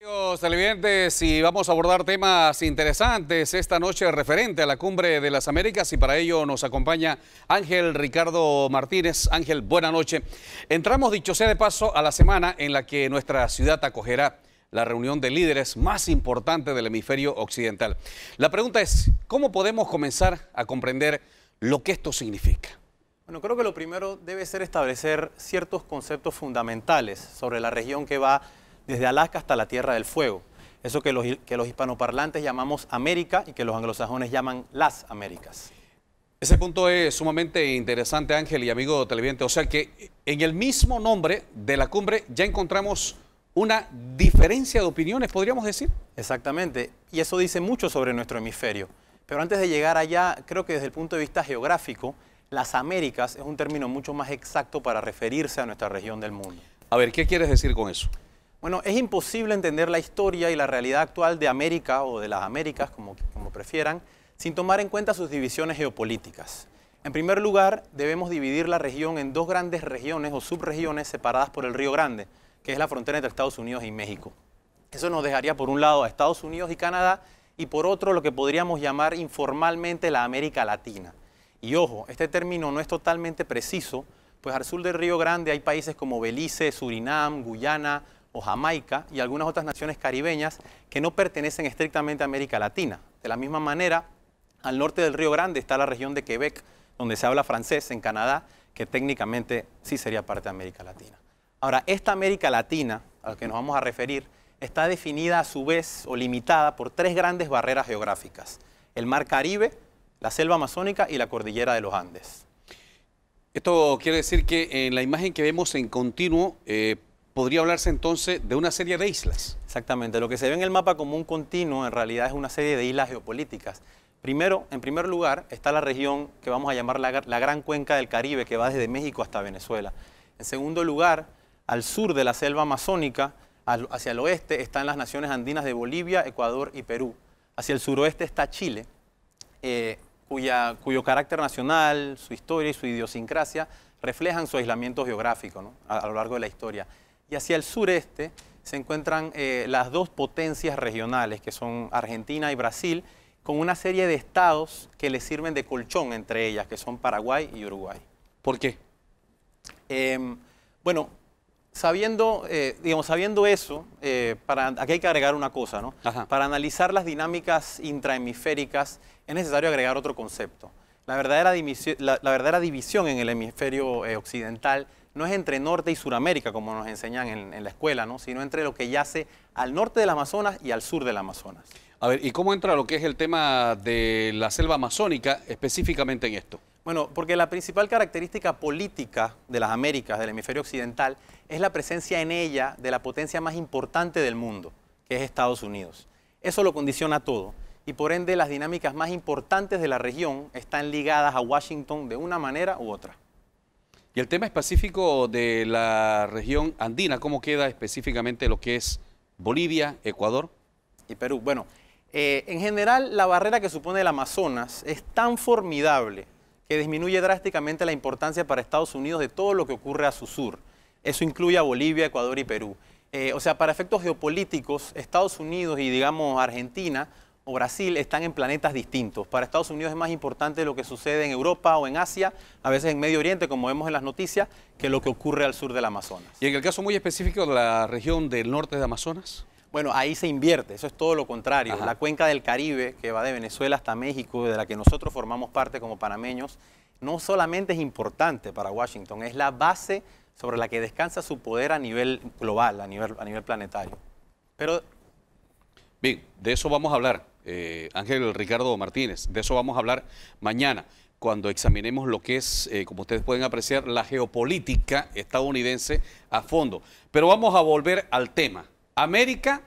Amigos televidentes, y vamos a abordar temas interesantes esta noche referente a la Cumbre de las Américas, y para ello nos acompaña Ángel Ricardo Martínez. Ángel, buena noche. Entramos, dicho sea de paso, a la semana en la que nuestra ciudad acogerá la reunión de líderes más importante del hemisferio occidental. La pregunta es, ¿cómo podemos comenzar a comprender lo que esto significa? Bueno, creo que lo primero debe ser establecer ciertos conceptos fundamentales sobre la región que va desde Alaska hasta la Tierra del Fuego. Eso que los hispanoparlantes llamamos América y que los anglosajones llaman las Américas. Ese punto es sumamente interesante, Ángel y amigo televidente. O sea que en el mismo nombre de la cumbre ya encontramos una diferencia de opiniones, podríamos decir. Exactamente, y eso dice mucho sobre nuestro hemisferio. Pero antes de llegar allá, creo que desde el punto de vista geográfico, las Américas es un término mucho más exacto para referirse a nuestra región del mundo. A ver, ¿qué quieres decir con eso? Bueno, es imposible entender la historia y la realidad actual de América o de las Américas, como prefieran, sin tomar en cuenta sus divisiones geopolíticas. En primer lugar, debemos dividir la región en dos grandes regiones o subregiones separadas por el Río Grande, que es la frontera entre Estados Unidos y México. Eso nos dejaría por un lado a Estados Unidos y Canadá y por otro lo que podríamos llamar informalmente la América Latina. Y ojo, este término no es totalmente preciso, pues al sur del Río Grande hay países como Belice, Surinam, Guyana o Jamaica y algunas otras naciones caribeñas que no pertenecen estrictamente a América Latina. De la misma manera, al norte del Río Grande está la región de Quebec, donde se habla francés en Canadá, que técnicamente sí sería parte de América Latina. Ahora, esta América Latina, a la que nos vamos a referir, está definida a su vez o limitada por tres grandes barreras geográficas: el Mar Caribe, la selva amazónica y la cordillera de los Andes. Esto quiere decir que en la imagen que vemos en continuo podría hablarse entonces de una serie de islas. Exactamente, lo que se ve en el mapa como un continuo en realidad es una serie de islas geopolíticas. Primero, en primer lugar, está la región que vamos a llamar la Gran Cuenca del Caribe, que va desde México hasta Venezuela. En segundo lugar, al sur de la selva amazónica, hacia el oeste, están las naciones andinas de Bolivia, Ecuador y Perú. Hacia el suroeste está Chile, cuyo carácter nacional, su historia y su idiosincrasia reflejan su aislamiento geográfico, ¿no?, a lo largo de la historia. Y hacia el sureste se encuentran las dos potencias regionales, que son Argentina y Brasil, con una serie de estados que les sirven de colchón entre ellas, que son Paraguay y Uruguay. ¿Por qué? Bueno, sabiendo eso, aquí hay que agregar una cosa, ¿no? Ajá. Para analizar las dinámicas intrahemisféricas es necesario agregar otro concepto. La verdadera división en el hemisferio occidental no es entre Norte y Suramérica, como nos enseñan en la escuela, ¿no?, sino entre lo que yace al norte del Amazonas y al sur del Amazonas. A ver, ¿y cómo entra lo que es el tema de la selva amazónica específicamente en esto? Bueno, porque la principal característica política de las Américas, del hemisferio occidental, es la presencia en ella de la potencia más importante del mundo, que es Estados Unidos. Eso lo condiciona todo, y por ende las dinámicas más importantes de la región están ligadas a Washington de una manera u otra. Y el tema específico de la región andina, ¿cómo queda específicamente lo que es Bolivia, Ecuador y Perú? Bueno, en general la barrera que supone el Amazonas es tan formidable que disminuye drásticamente la importancia para Estados Unidos de todo lo que ocurre a su sur. Eso incluye a Bolivia, Ecuador y Perú. O sea, para efectos geopolíticos, Estados Unidos y, digamos, Argentina o Brasil están en planetas distintos. Para Estados Unidos es más importante lo que sucede en Europa o en Asia, a veces en Medio Oriente, como vemos en las noticias, que lo que ocurre al sur del Amazonas. Y en el caso muy específico de la región del norte de Amazonas. Bueno, ahí se invierte, eso es todo lo contrario. Ajá. La cuenca del Caribe, que va de Venezuela hasta México, de la que nosotros formamos parte como panameños, no solamente es importante para Washington, es la base sobre la que descansa su poder a nivel global, a nivel planetario. Pero Bien, de eso vamos a hablar, Ángel Ricardo Martínez, de eso vamos a hablar mañana, cuando examinemos lo que es, como ustedes pueden apreciar, la geopolítica estadounidense a fondo. Pero vamos a volver al tema. ¿América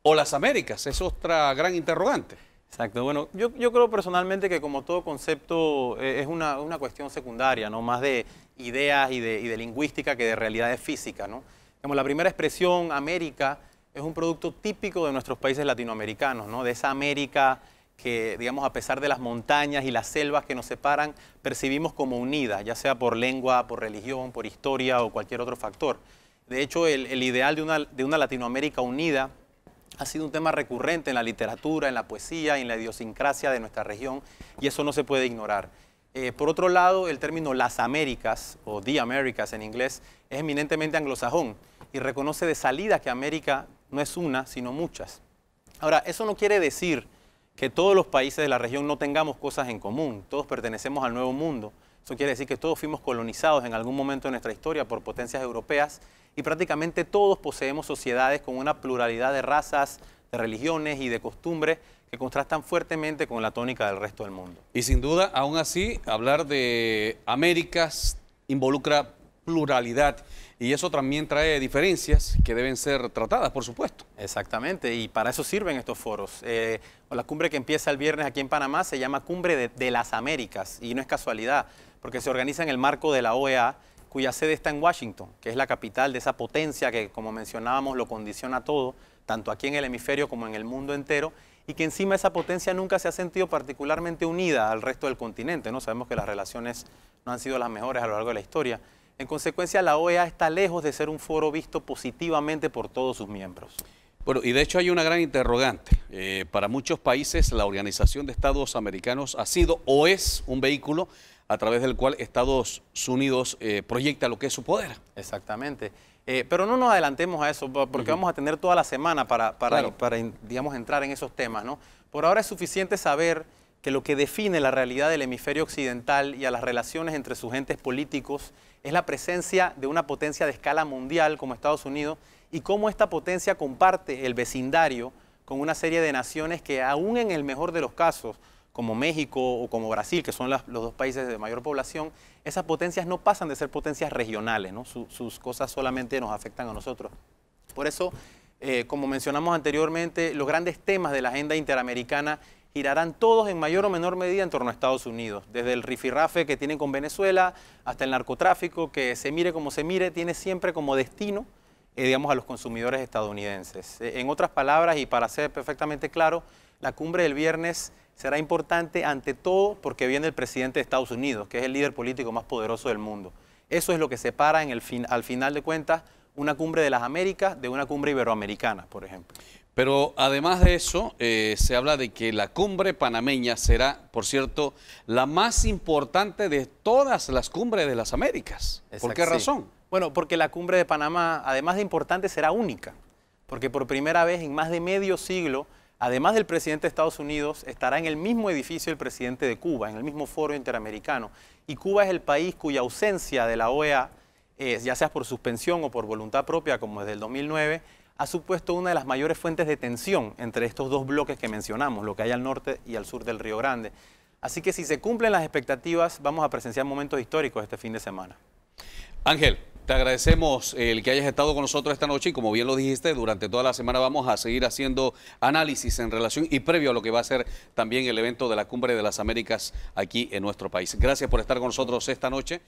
o las Américas? Es otra gran interrogante. exacto, bueno, yo creo personalmente que como todo concepto es una cuestión secundaria, ¿no?, más de ideas y de lingüística que de realidades físicas, ¿no? Como la primera expresión, América, es un producto típico de nuestros países latinoamericanos, ¿no?, de esa América que, digamos, a pesar de las montañas y las selvas que nos separan, percibimos como unida, ya sea por lengua, por religión, por historia o cualquier otro factor. De hecho, el ideal de una Latinoamérica unida ha sido un tema recurrente en la literatura, en la poesía, en la idiosincrasia de nuestra región, y eso no se puede ignorar. Por otro lado, el término las Américas, o The Americas en inglés, es eminentemente anglosajón y reconoce de salida que América no es una, sino muchas. Ahora, eso no quiere decir que todos los países de la región no tengamos cosas en común, todos pertenecemos al Nuevo Mundo. Eso quiere decir que todos fuimos colonizados en algún momento de nuestra historia por potencias europeas y prácticamente todos poseemos sociedades con una pluralidad de razas, de religiones y de costumbres que contrastan fuertemente con la tónica del resto del mundo. Y sin duda, aún así, hablar de Américas involucra pluralidad y eso también trae diferencias que deben ser tratadas, por supuesto. Exactamente, y para eso sirven estos foros. La cumbre que empieza el viernes aquí en Panamá se llama Cumbre de las Américas y no es casualidad, porque se organiza en el marco de la OEA, cuya sede está en Washington, que es la capital de esa potencia que, como mencionábamos, lo condiciona todo, tanto aquí en el hemisferio como en el mundo entero, y que encima esa potencia nunca se ha sentido particularmente unida al resto del continente, ¿no? Sabemos que las relaciones no han sido las mejores a lo largo de la historia. En consecuencia, la OEA está lejos de ser un foro visto positivamente por todos sus miembros. Bueno, y de hecho hay una gran interrogante. Para muchos países, la Organización de Estados Americanos ha sido o es un vehículo a través del cual Estados Unidos proyecta lo que es su poder. Exactamente. Pero no nos adelantemos a eso, porque vamos a tener toda la semana para digamos, entrar en esos temas, ¿no? Por ahora es suficiente saber que lo que define la realidad del hemisferio occidental y a las relaciones entre sus entes políticos es la presencia de una potencia de escala mundial como Estados Unidos y cómo esta potencia comparte el vecindario con una serie de naciones que aún en el mejor de los casos, como México o como Brasil, que son los dos países de mayor población, esas potencias no pasan de ser potencias regionales, ¿no? Sus cosas solamente nos afectan a nosotros. Por eso, como mencionamos anteriormente, los grandes temas de la agenda interamericana girarán todos en mayor o menor medida en torno a Estados Unidos, desde el rifirrafe que tienen con Venezuela hasta el narcotráfico, que se mire como se mire, tiene siempre como destino, digamos, a los consumidores estadounidenses. En otras palabras, y para ser perfectamente claro, la cumbre del viernes será importante ante todo porque viene el presidente de Estados Unidos, que es el líder político más poderoso del mundo. Eso es lo que separa al final de cuentas una cumbre de las Américas de una cumbre iberoamericana, por ejemplo. Pero además de eso, se habla de que la cumbre panameña será, por cierto, la más importante de todas las cumbres de las Américas. ¿Por qué razón? Sí. Bueno, porque la cumbre de Panamá, además de importante, será única. Porque por primera vez en más de medio siglo, además del presidente de Estados Unidos, estará en el mismo edificio el presidente de Cuba, en el mismo foro interamericano. Y Cuba es el país cuya ausencia de la OEA, ya sea por suspensión o por voluntad propia, como desde el 2009, ha supuesto una de las mayores fuentes de tensión entre estos dos bloques que mencionamos, lo que hay al norte y al sur del Río Grande. Así que si se cumplen las expectativas, vamos a presenciar momentos históricos este fin de semana. Ángel, te agradecemos el que hayas estado con nosotros esta noche y como bien lo dijiste, durante toda la semana vamos a seguir haciendo análisis en relación y previo a lo que va a ser también el evento de la Cumbre de las Américas aquí en nuestro país. Gracias por estar con nosotros esta noche.